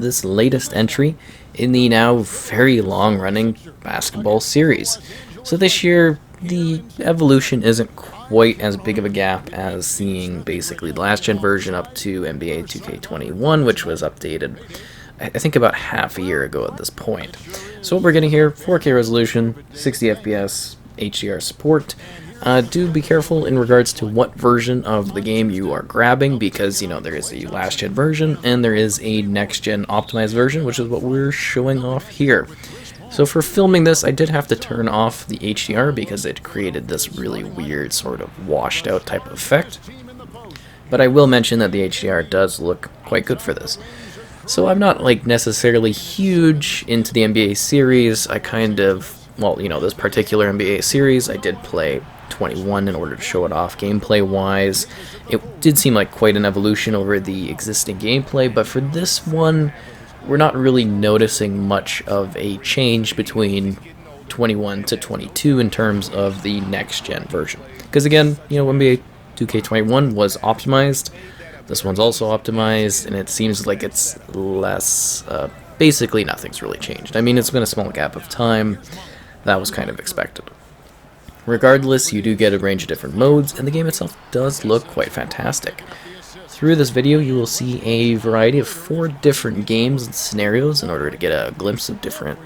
this latest entry in the now very long-running basketball series. So this year, the evolution isn't quite as big of a gap as seeing basically the last gen version up to NBA 2K21, which was updated I think about half a year ago at this point. So what we're getting here, 4K resolution, 60 FPS, HDR support. Do be careful in regards to what version of the game you are grabbing, because, there is a last-gen version, and there is a next-gen optimized version, which is what we're showing off here. So for filming this, I did have to turn off the HDR because it created this really weird sort of washed-out type of effect. But I will mention that the HDR does look quite good for this. So I'm not necessarily huge into the NBA series. I kind of, this particular NBA series, I did play 21 in order to show it off gameplay wise. It did seem like quite an evolution over the existing gameplay, but for this one, we're not really noticing much of a change between 21 to 22 in terms of the next gen version. Because again, NBA 2K21 was optimized. This one's also optimized, and it seems like it's less, basically nothing's really changed. I mean, it's been a small gap of time. That was kind of expected. Regardless, you do get a range of different modes, and the game itself does look quite fantastic. Through this video, you will see a variety of 4 different games and scenarios in order to get a glimpse of different,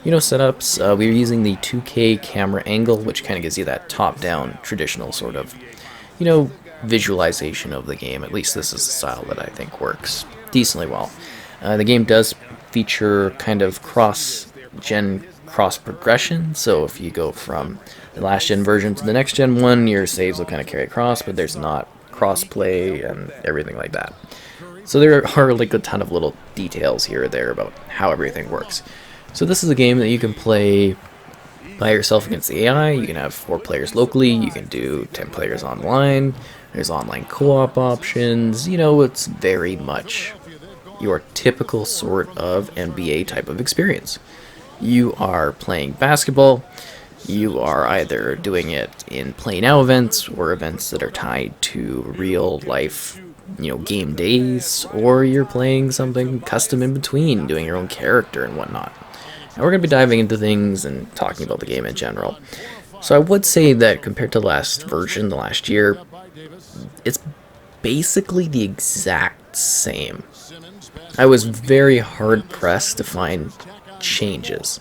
setups. We're using the 2K camera angle, which kind of gives you that top-down, traditional sort of, visualization of the game. At least this is the style that I think works decently well. The game does feature kind of cross-gen cross-progression, so if you go from the last-gen version to the next-gen one, your saves will kind of carry across, but there's not cross-play and everything like that. So there are a ton of little details here or there about how everything works. So this is a game that you can play by yourself against the AI. You can have 4 players locally, you can do 10 players online, there's online co-op options. It's very much your typical sort of NBA type of experience. You are playing basketball, you are either doing it in play now events or events that are tied to real life, game days, or you're playing something custom in between, doing your own character and whatnot. And we're going to be diving into things and talking about the game in general. So I would say that compared to the last version, the last year, it's basically the exact same. I was very hard pressed to find changes.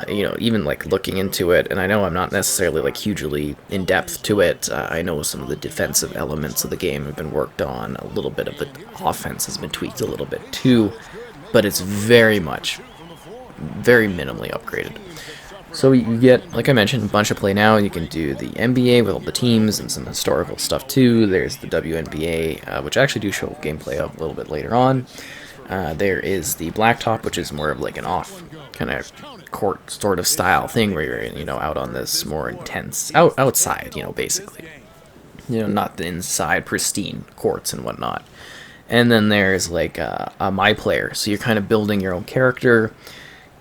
Even looking into it, and I know I'm not necessarily hugely in depth to it. I know some of the defensive elements of the game have been worked on. A little bit of the offense has been tweaked a little bit too, but it's very minimally upgraded. So you get, like I mentioned, a bunch of play now. You can do the NBA with all the teams and some historical stuff too. There's the WNBA, which I actually do show gameplay of a little bit later on. There is the blacktop, which is more of an off kind of court sort of style thing where you're, out on this more intense, outside, basically. Not the inside pristine courts and whatnot. And then there's a my player, so you're kind of building your own character,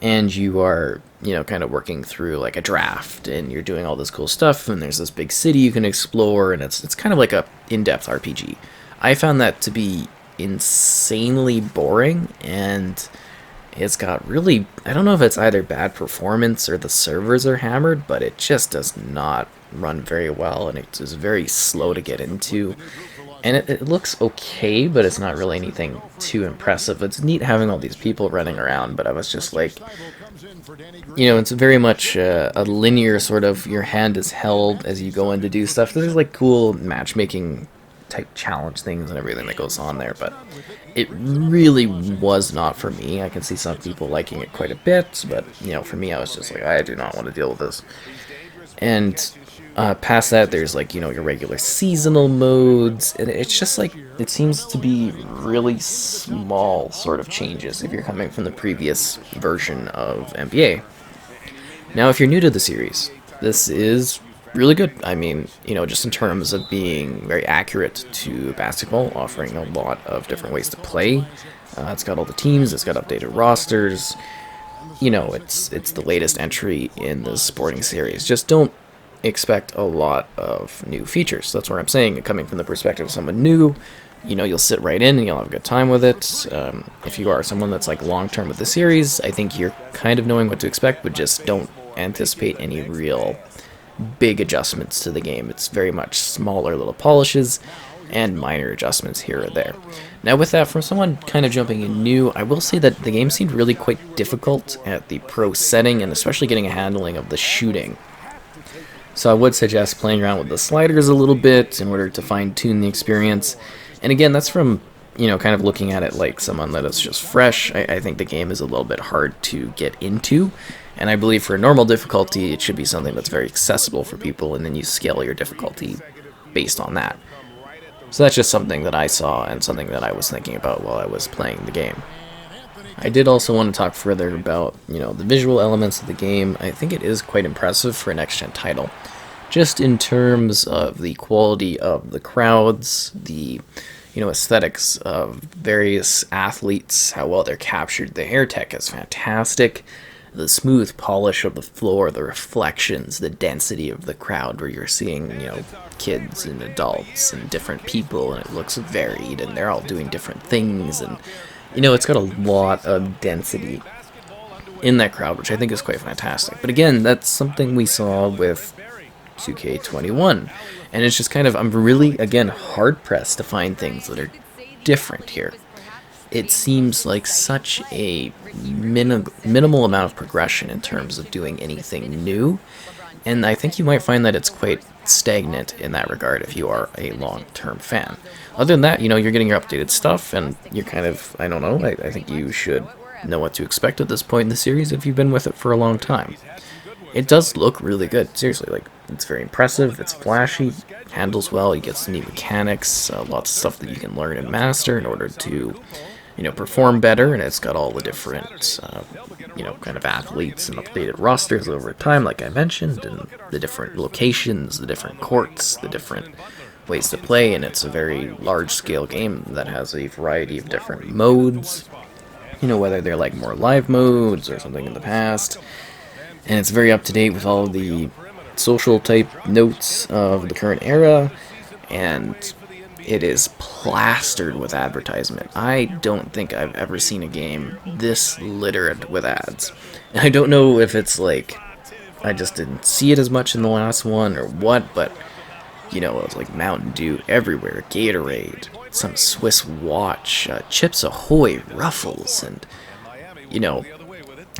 and you are, kind of working through a draft, and you're doing all this cool stuff, and there's this big city you can explore, and it's kind of like a in-depth RPG. I found that to be insanely boring, and it's got really, I don't know if it's either bad performance or the servers are hammered, but it just does not run very well, and it's very slow to get into. And it looks okay, but it's not really anything too impressive. It's neat having all these people running around, but I was just it's very much a linear sort of, your hand is held as you go in to do stuff. There's cool matchmaking type challenge things and everything that goes on there, but it really was not for me. I can see some people liking it quite a bit, but for me, I was just I do not want to deal with this. And past that, there's your regular seasonal modes, and it's just it seems to be really small sort of changes if you're coming from the previous version of NBA. Now, if you're new to the series, this is really good. I mean, just in terms of being very accurate to basketball, offering a lot of different ways to play. It's got all the teams, it's got updated rosters. It's the latest entry in the sporting series. Just don't expect a lot of new features. That's what I'm saying, coming from the perspective of someone new. You'll sit right in and you'll have a good time with it. If you are someone that's like long term with the series, I think you're kind of knowing what to expect, but just don't anticipate any real big adjustments to the game. It's very much smaller little polishes and minor adjustments here or there. Now with that, from someone kind of jumping in new, I will say that the game seemed really quite difficult at the pro setting, and especially getting a handling of the shooting. So I would suggest playing around with the sliders a little bit in order to fine-tune the experience. And again, that's from, kind of looking at it like someone that is just fresh. I think the game is a little bit hard to get into, and I believe for a normal difficulty, it should be something that's very accessible for people, and then you scale your difficulty based on that. So that's just something that I saw and something that I was thinking about while I was playing the game. I did also want to talk further about, the visual elements of the game. I think it is quite impressive for a next-gen title. Just in terms of the quality of the crowds, the, aesthetics of various athletes, how well they're captured. The hair tech is fantastic. The smooth polish of the floor, the reflections, the density of the crowd where you're seeing, kids and adults and different people, and it looks varied, and they're all doing different things, and, it's got a lot of density in that crowd, which I think is quite fantastic. But again, that's something we saw with 2K21, and it's just kind of, I'm really, again, hard-pressed to find things that are different here. It seems like such a minimal amount of progression in terms of doing anything new, and I think you might find that it's quite stagnant in that regard if you are a long-term fan. Other than that, you're getting your updated stuff, and you're kind of, I don't know, I think you should know what to expect at this point in the series if you've been with it for a long time. It does look really good, seriously, it's very impressive, it's flashy, handles well, you get some neat mechanics, lots of stuff that you can learn and master in order to, perform better, and it's got all the different, kind of athletes and updated rosters over time, like I mentioned, and the different locations, the different courts, the different ways to play, and it's a very large-scale game that has a variety of different modes, whether they're like more live modes or something in the past, and it's very up-to-date with all of the social-type notes of the current era, and it is plastered with advertisement. I don't think I've ever seen a game this littered with ads. And I don't know if it's like I just didn't see it as much in the last one or what, but it was like Mountain Dew everywhere, Gatorade, some Swiss watch, Chips Ahoy, Ruffles, and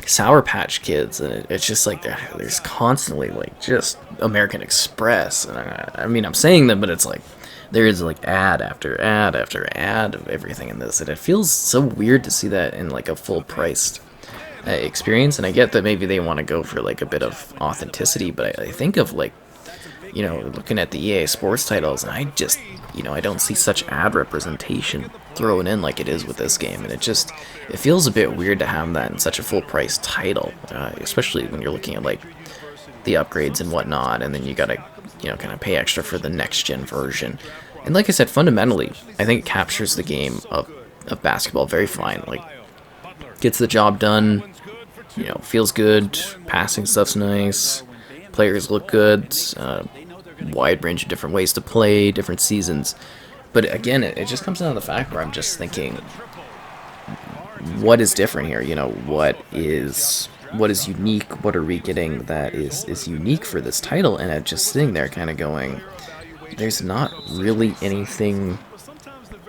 Sour Patch Kids, and it's just like there's constantly like just American Express, and I'm saying them, but it's like there is like ad after ad after ad of everything in this, and it feels so weird to see that in like a full priced experience. And I get that maybe they want to go for like a bit of authenticity, but I think of like looking at the EA Sports titles, and I just I don't see such ad representation thrown in like it is with this game, and it feels a bit weird to have that in such a full price title, especially when you're looking at like the upgrades and whatnot, and then you gotta kind of pay extra for the next gen version. And like I said, fundamentally, I think it captures the game of basketball very fine. Like, gets the job done, feels good, passing stuff's nice, players look good, wide range of different ways to play, different seasons. But again, it just comes down to the fact where I'm just thinking, what is different here? What is unique? What are we getting that is unique for this title? And I'm just sitting there kind of going, there's not really anything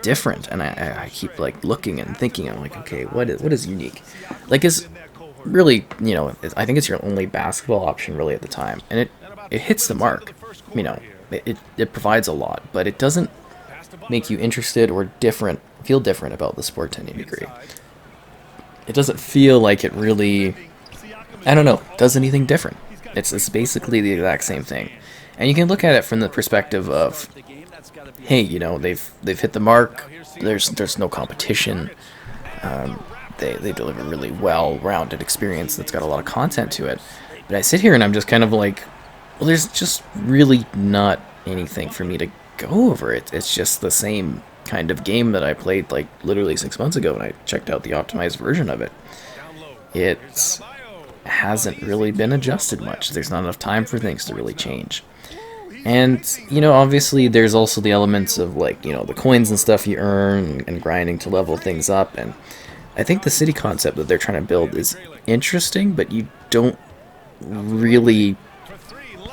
different. And I keep like looking and thinking, I'm like, okay, what is unique? Like, is really, I think it's your only basketball option really at the time, and it hits the mark. It provides a lot, but it doesn't make you interested or feel different about the sport to any degree. It doesn't feel like it really, I don't know, does anything different. It's basically the exact same thing. And you can look at it from the perspective of, hey, they've hit the mark, there's no competition, they deliver really well-rounded experience that's got a lot of content to it. But I sit here and I'm just kind of like, well, there's just really not anything for me to go over. It's just the same kind of game that I played like literally 6 months ago when I checked out the optimized version of it. It hasn't really been adjusted much. There's not enough time for things to really change. And, obviously there's also the elements of, like, the coins and stuff you earn and grinding to level things up. And I think the city concept that they're trying to build is interesting, but you don't really,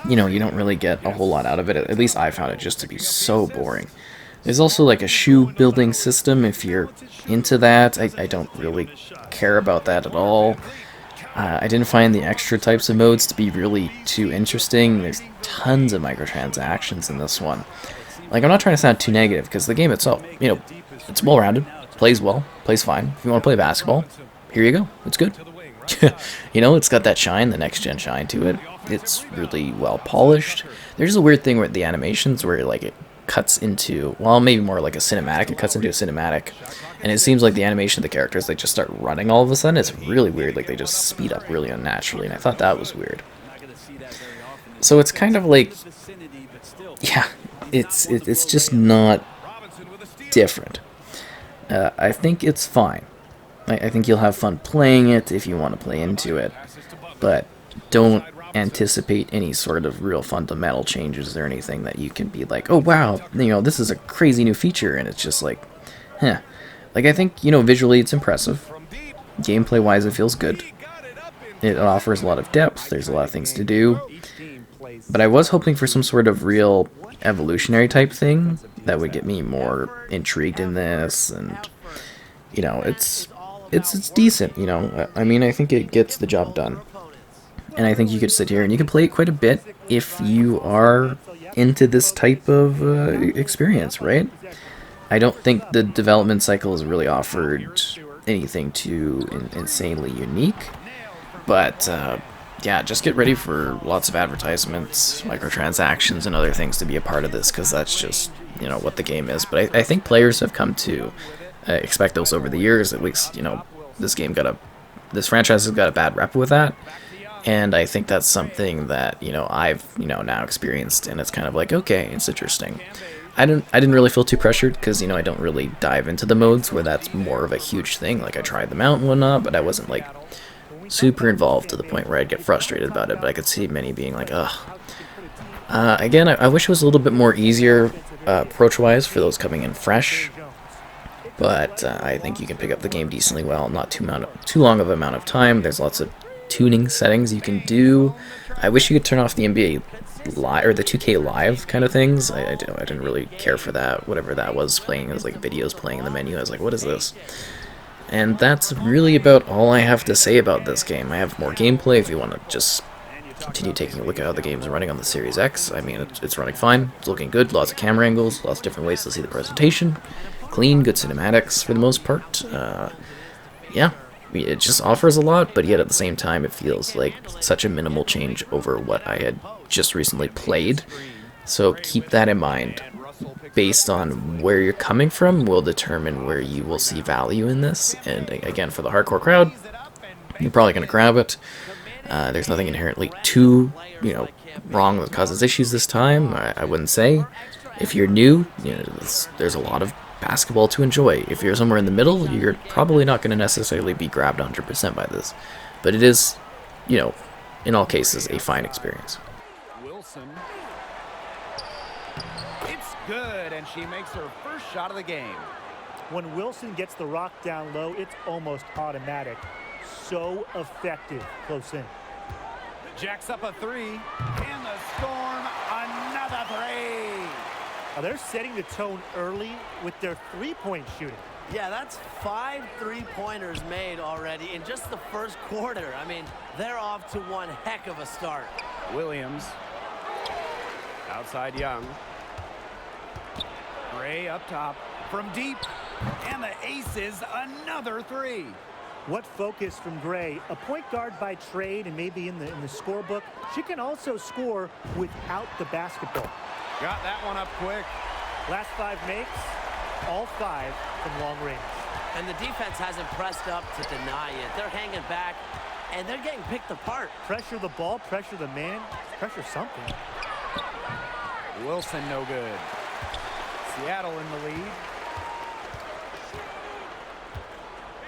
you don't really get a whole lot out of it. At least I found it just to be so boring. There's also like a shoe building system if you're into that. I don't really care about that at all. I didn't find the extra types of modes to be really too interesting. There's tons of microtransactions in this one. Like, I'm not trying to sound too negative, because the game itself, it's well-rounded, plays well, plays fine. If you want to play basketball, here you go. It's good. It's got that shine, the next-gen shine to it. It's really well-polished. There's a weird thing with the animations where, like, it cuts into, well, maybe more like a cinematic. It cuts into a cinematic, and it seems like the animation of the characters, they just start running all of a sudden. It's really weird. Like, they just speed up really unnaturally, and I thought that was weird. So it's kind of like, yeah, it's just not different. I think it's fine. I think you'll have fun playing it if you want to play into it, but don't anticipate any sort of real fundamental changes or anything that you can be like, oh wow, this is a crazy new feature, and it's just like, huh. Like, I think, visually it's impressive. Gameplay wise, it feels good. It offers a lot of depth, there's a lot of things to do. But I was hoping for some sort of real evolutionary type thing that would get me more intrigued in this, and it's decent, I mean, I think it gets the job done. And I think you could sit here and you can play it quite a bit if you are into this type of experience, right? I don't think the development cycle has really offered anything too insanely unique, but yeah, just get ready for lots of advertisements, microtransactions, and other things to be a part of this, because that's just, what the game is. But I think players have come to expect those over the years. At least, this franchise has got a bad rep with that. And I think that's something that, I've, now experienced, and it's kind of like, okay, it's interesting. I didn't really feel too pressured, because, I don't really dive into the modes where that's more of a huge thing. Like, I tried them out and whatnot, but I wasn't, like, super involved to the point where I'd get frustrated about it. But I could see many being like, ugh. Again, I wish it was a little bit more easier approach-wise for those coming in fresh. But I think you can pick up the game decently well, not too long of an amount of time. There's lots of tuning settings you can do. I wish you could turn off the NBA Live, or the 2K Live kind of things. I didn't really care for that. Whatever that was playing, it was like videos playing in the menu. I was like, what is this? And that's really about all I have to say about this game. I have more gameplay if you want to just continue taking a look at how the game's running on the Series X. I mean, it's running fine. It's looking good. Lots of camera angles, lots of different ways to see the presentation. Clean, good cinematics for the most part. Yeah. It just offers a lot, but yet at the same time it feels like such a minimal change over what I had just recently played. So keep that in mind. Based on where you're coming from will determine where you will see value in this. And again, for the hardcore crowd, you're probably going to grab it. There's nothing inherently too, wrong that causes issues this time, I wouldn't say. If you're new, there's a lot of basketball to enjoy. If you're somewhere in the middle, you're probably not going to necessarily be grabbed 100% by this. But it is, in all cases, a fine experience. Wilson. It's good, and she makes her first shot of the game. When Wilson gets the rock down low, it's almost automatic. So effective close in. Jacks up a three, and the Storm another three. Now they're setting the tone early with their three-point shooting. Yeah, that's 5 3-pointers made already in just the first quarter. I mean, they're off to one heck of a start. Williams. Outside Young. Gray up top from deep. And the aces, another three. What focus from Gray, a point guard by trade and maybe in the scorebook. She can also score without the basketball. Got that one up quick. Last 5 makes, all 5 from long range. And the defense hasn't pressed up to deny it. They're hanging back, and they're getting picked apart. Pressure the ball, pressure the man, pressure something. Wilson no good. Seattle in the lead.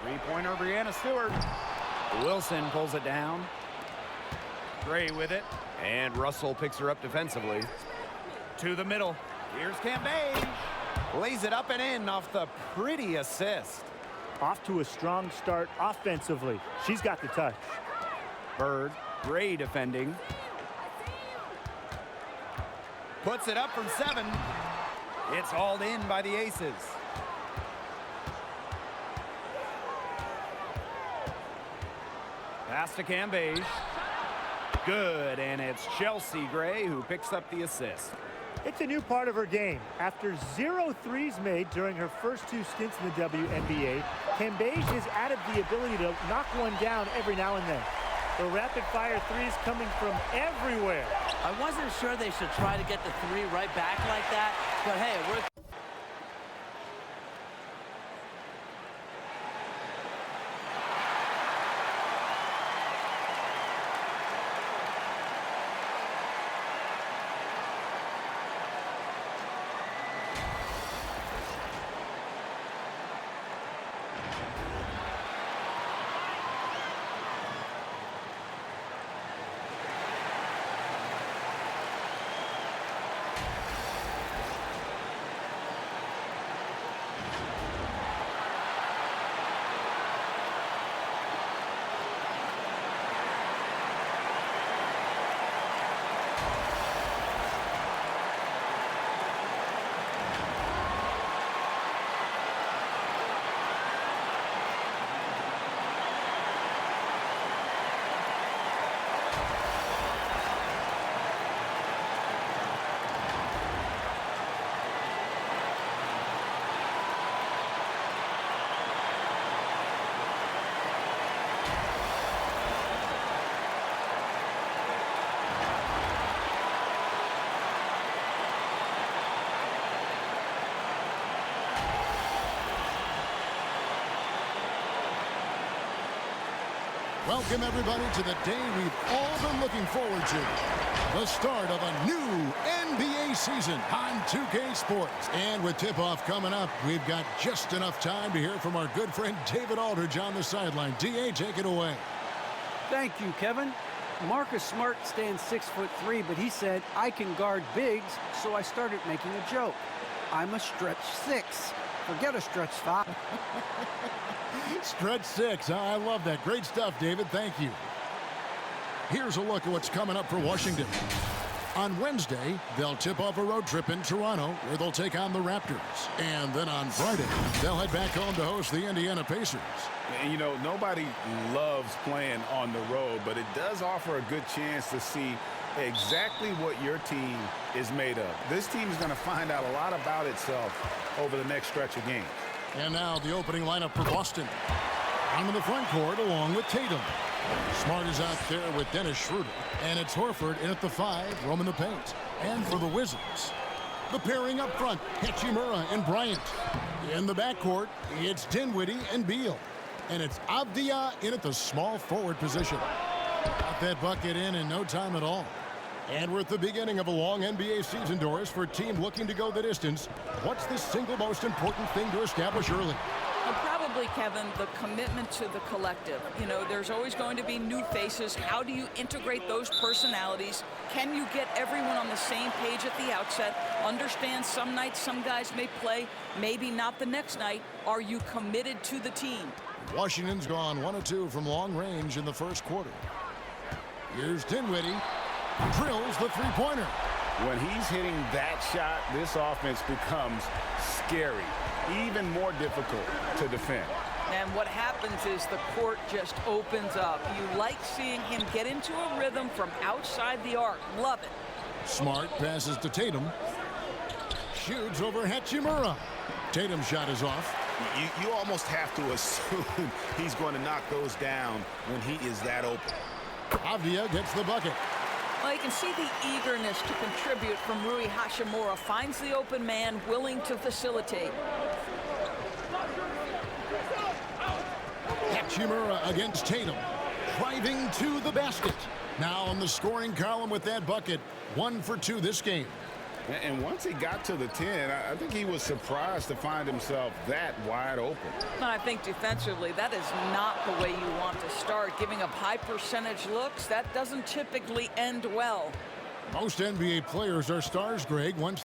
Three-pointer, Brianna Stewart. Wilson pulls it down. Gray with it. And Russell picks her up defensively. To the middle. Here's Cambage. Lays it up and in off the pretty assist. Off to a strong start offensively. She's got the touch. Bird, great defending. Puts it up from 7. It's hauled in by the Aces. Pass to Cambage. Good, and it's Chelsea Gray who picks up the assist. It's a new part of her game. After 0 threes made during her first 2 stints in the WNBA, Cambage has added the ability to knock one down every now and then. The rapid-fire threes coming from everywhere. I wasn't sure they should try to get the 3 right back like that, but hey, we're... Welcome, everybody, to the day we've all been looking forward to. The start of a new NBA season on 2K Sports. And with tip-off coming up, we've got just enough time to hear from our good friend David Aldridge on the sideline. D.A., take it away. Thank you, Kevin. Marcus Smart stands 6'3", but he said, I can guard bigs, so I started making a joke. I'm a stretch 6. Forget a stretch 5. Stretch 6. I love that. Great stuff, David. Thank you. Here's a look at what's coming up for Washington. On Wednesday, they'll tip off a road trip in Toronto, where they'll take on the Raptors. And then on Friday, they'll head back home to host the Indiana Pacers. And, you know, nobody loves playing on the road, but it does offer a good chance to see exactly what your team is made of. This team is going to find out a lot about itself over the next stretch of games. And now the opening lineup for Boston. Onto the front court along with Tatum. Smart is out there with Dennis Schroeder. And it's Horford in at the 5, roaming the paint. And for the Wizards, the pairing up front, Hachimura and Bryant. In the backcourt, it's Dinwiddie and Beal. And it's Avdia in at the small forward position. Got that bucket in no time at all. And we're at the beginning of a long NBA season, Doris, for a team looking to go the distance. What's the single most important thing to establish early? Well, probably, Kevin, the commitment to the collective. You know, there's always going to be new faces. How do you integrate those personalities? Can you get everyone on the same page at the outset? Understand some nights some guys may play, maybe not the next night. Are you committed to the team? Washington's gone 1 of 2 from long range in the first quarter. Here's Dinwiddie. Drills the three-pointer. When he's hitting that shot, this offense becomes scary, even more difficult to defend. And what happens is the court just opens up. You like seeing him get into a rhythm from outside the arc. Love it. Smart passes to Tatum. Shoots over Hachimura. Tatum's shot is off. You almost have to assume he's going to knock those down when he is that open. Avdia gets the bucket. Well, you can see the eagerness to contribute from Rui Hachimura. Finds the open man, willing to facilitate. Hachimura against Tatum. Driving to the basket. Now on the scoring column with that bucket. 1 for 2 this game. And once he got to the 10, I think he was surprised to find himself that wide open. And I think defensively, that is not the way you want to start. Giving up high percentage looks, that doesn't typically end well. Most NBA players are stars, Greg, once